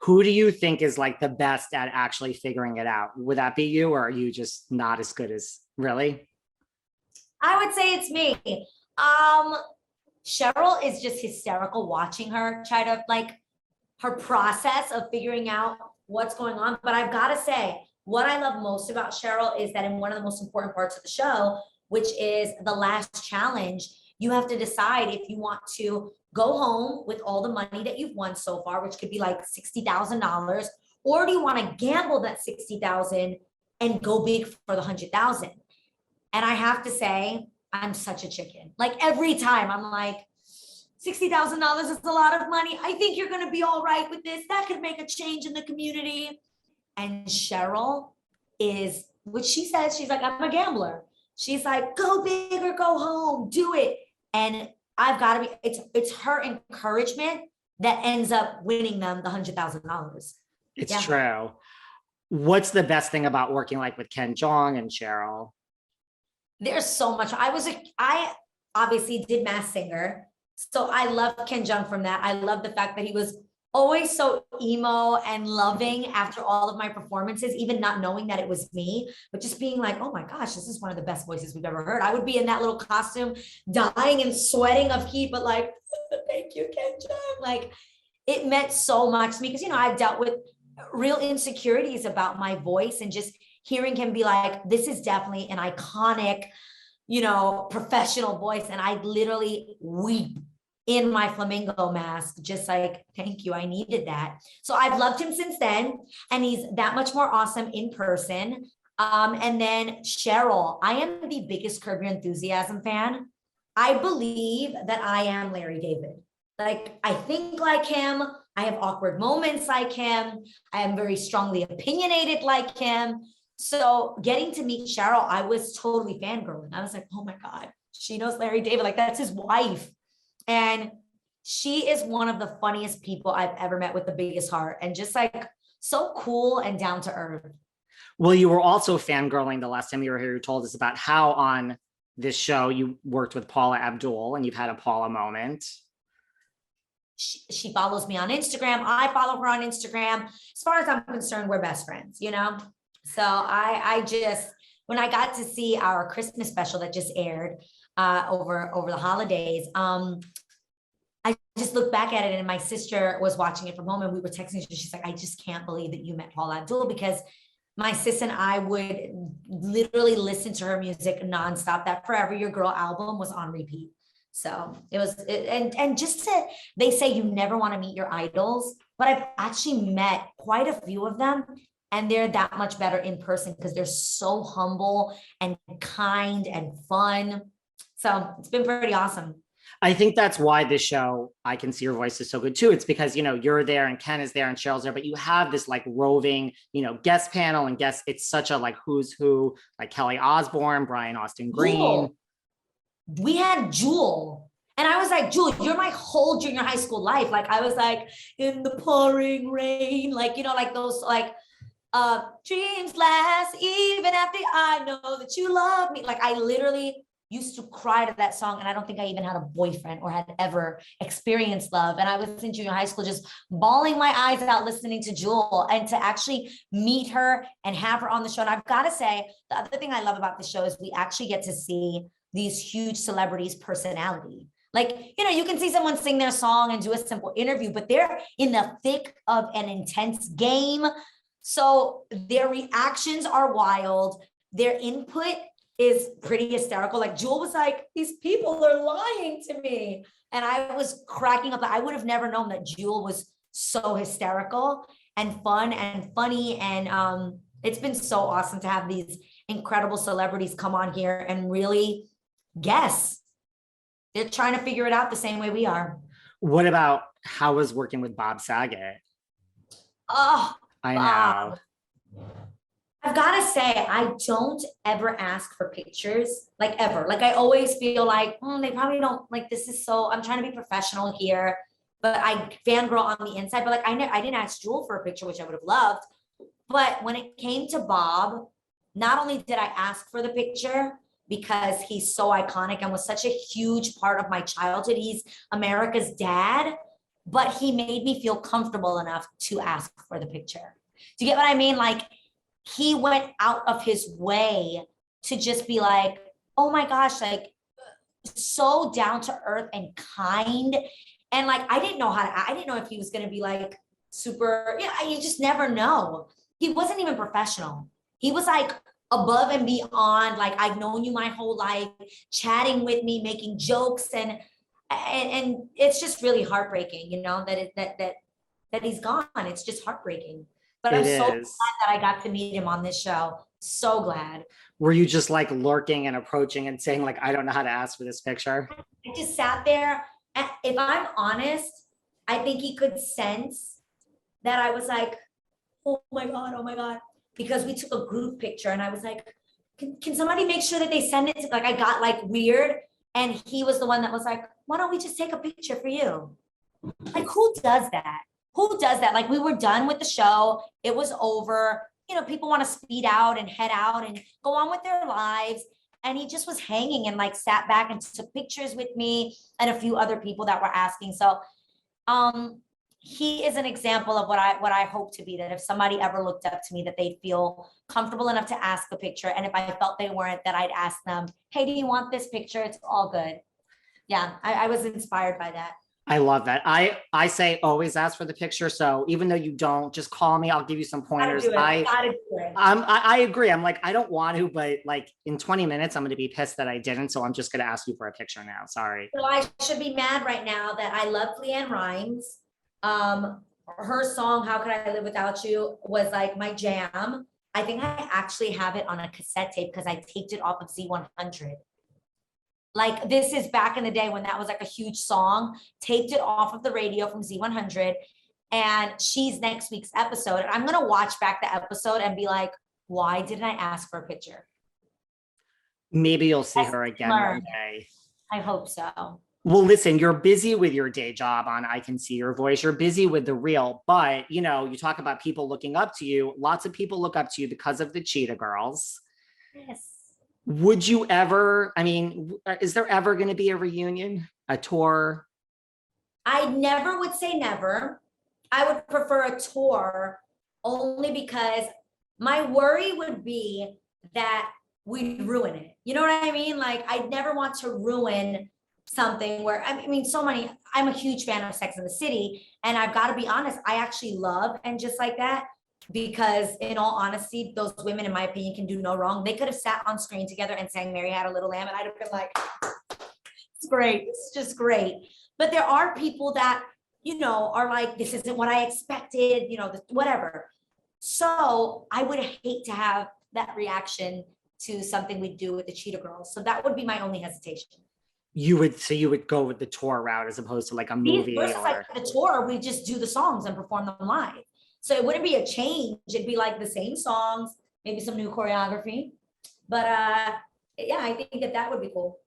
Who do you think is like the best at actually figuring it out? Would that be you, or are you just not as good as really? I would say it's me. Um, Cheryl is just hysterical watching her try to like her process of figuring out what's going on. But I've got to say, what I love most about Cheryl is that in one of the most important parts of the show, which is the last challenge, you have to decide if you want to go home with all the money that you've won so far, which could be like $60,000, or do you want to gamble that 60,000 and go big for the 100,000? And I have to say, I'm such a chicken. Like every time I'm like, $60,000 is a lot of money. I think you're going to be all right with this. That could make a change in the community. And Cheryl is, which she says, she's like, I'm a gambler. She's like, go big or go home, do it. And I've got to be, it's her encouragement that ends up winning them the $100,000. It's true. What's the best thing about working like with Ken Jeong and Cheryl? There's so much. I obviously did Masked Singer. So I love Ken Jeong from that. I love the fact that he was always so emo and loving after all of my performances, even not knowing that it was me, but just being like, oh my gosh, this is one of the best voices we've ever heard. I would be in that little costume, dying and sweating of heat, but like, thank you, Ken Jeong. Like, it meant so much to me because, you know, I've dealt with real insecurities about my voice, and just hearing him be like, this is definitely an iconic, you know, professional voice. And I literally weep in my flamingo mask, just like, thank you, I needed that. So I've loved him since then, and he's that much more awesome in person. And then Cheryl, I am the biggest Curb Your Enthusiasm fan. I believe that I am Larry David. Like, I think like him. I have awkward moments like him. I am very strongly opinionated like him. So getting to meet Cheryl, I was totally fangirling. I was like, oh my God, she knows Larry David. Like, that's his wife. And she is one of the funniest people I've ever met, with the biggest heart, and just like so cool and down to earth. Well, you were also fangirling the last time you were here. You told us about how on this show you worked with Paula Abdul and you've had a Paula moment. She follows me on Instagram. I follow her on Instagram. As far as I'm concerned, we're best friends, you know? So I just, when I got to see our Christmas special that just aired over the holidays, I just looked back at it, and my sister was watching it from home, and we were texting. She's like, I just can't believe that you met Paula Abdul, because my sis and I would literally listen to her music nonstop. That Forever Your Girl album was on repeat. So it was, and just to, they say you never want to meet your idols, but I've actually met quite a few of them, and they're that much better in person because they're so humble and kind and fun. So it's been pretty awesome. I think that's why this show, I Can See Your Voice, is so good too. It's because, you know, you're there and Ken is there and Cheryl's there, but you have this like roving, you know, guest panel and guests. It's such a like who's who, like Kelly Osbourne, Brian Austin Green. Jewel. We had Jewel. And I was like, Jewel, you're my whole junior high school life. Like, I was like, in the pouring rain, like, you know, like those, like, dreams last even after I know that you love me. Like, I literally used to cry to that song, and I don't think I even had a boyfriend or had ever experienced love. And I was in junior high school just bawling my eyes out listening to Jewel, and to actually meet her and have her on the show. And I've got to say, the other thing I love about the show is we actually get to see these huge celebrities' personality. Like, you know, you can see someone sing their song and do a simple interview, but they're in the thick of an intense game. So their reactions are wild. Their input is pretty hysterical. Like, Jewel was like, these people are lying to me. And I was cracking up. I would have never known that Jewel was so hysterical and fun and funny. And it's been so awesome to have these incredible celebrities come on here and really guess. They're trying to figure it out the same way we are. What about how was working with Bob Saget? Oh, I Bob. know. I've got to say, I don't ever ask for pictures, like ever. Like, I always feel like, they probably don't, like, this is so, I'm trying to be professional here, but I fangirl on the inside. But like, I didn't ask Jewel for a picture, which I would have loved. But when it came to Bob, not only did I ask for the picture, because he's so iconic and was such a huge part of my childhood. He's America's dad. but he made me feel comfortable enough to ask for the picture. Do you get what I mean? Like, he went out of his way to just be like, oh my gosh, like, so down to earth and kind. And like, I didn't know if he was going to be like super, you just never know. He wasn't even professional. He was like above and beyond. Like, I've known you my whole life, chatting with me, making jokes. And it's just really heartbreaking, you know, that he's gone. It's just heartbreaking. But I'm so glad that I got to meet him on this show. So glad. Were you just like lurking and approaching and saying like, I don't know how to ask for this picture? I just sat there. And if I'm honest, I think he could sense that I was like, oh my God. Because we took a group picture and I was like, can somebody make sure that they send it to, like, I got like weird. And he was the one that was like, why don't we just take a picture for you? Like, who does that? Who does that? Like, we were done with the show. It was over. You know, people want to speed out and head out and go on with their lives. And he just was hanging and like sat back and took pictures with me and a few other people that were asking. So he is an example of what I hope to be, that if somebody ever looked up to me, that they'd feel comfortable enough to ask a picture. And if I felt they weren't, that I'd ask them, hey, do you want this picture? It's all good. Yeah, I was inspired by that. I love that. I say always ask for the picture. So even though you don't, just call me. I'll give you some pointers. I agree. I'm like, I don't want to, but like in 20 minutes, I'm going to be pissed that I didn't. So I'm just going to ask you for a picture now. Sorry. So I should be mad right now that I love Leanne Rimes. Her song, How Could I Live Without You, was like my jam. I think I actually have it on a cassette tape because I taped it off of Z100. Like, this is back in the day when that was like a huge song, taped it off of the radio from Z100. And she's next week's episode. And I'm going to watch back the episode and be like, why didn't I ask for a picture? Maybe you'll see her again one day. I hope so. Well, listen, you're busy with your day job on I Can See Your Voice. You're busy with The Real, but you know, you talk about people looking up to you. Lots of people look up to you because of the Cheetah Girls. Yes. Would you ever, I mean, is there ever going to be a reunion, a tour? I never would say never. I would prefer a tour only because my worry would be that we'd ruin it. You know what I mean? Like, I'd never want to ruin something where, I mean, I'm a huge fan of Sex and the City. And I've got to be honest, I actually love And Just Like That. Because in all honesty, those women, in my opinion, can do no wrong. They could have sat on screen together and sang Mary Had a Little Lamb, and I'd have been like, it's great. It's just great. But there are people that, you know, are like, this isn't what I expected, you know, whatever. So I would hate to have that reaction to something we do with the Cheetah Girls. So that would be my only hesitation. You would go with the tour route as opposed to like a movie. Versus like the tour, we just do the songs and perform them live. So it wouldn't be a change. It'd be like the same songs, maybe some new choreography. But yeah, I think that would be cool.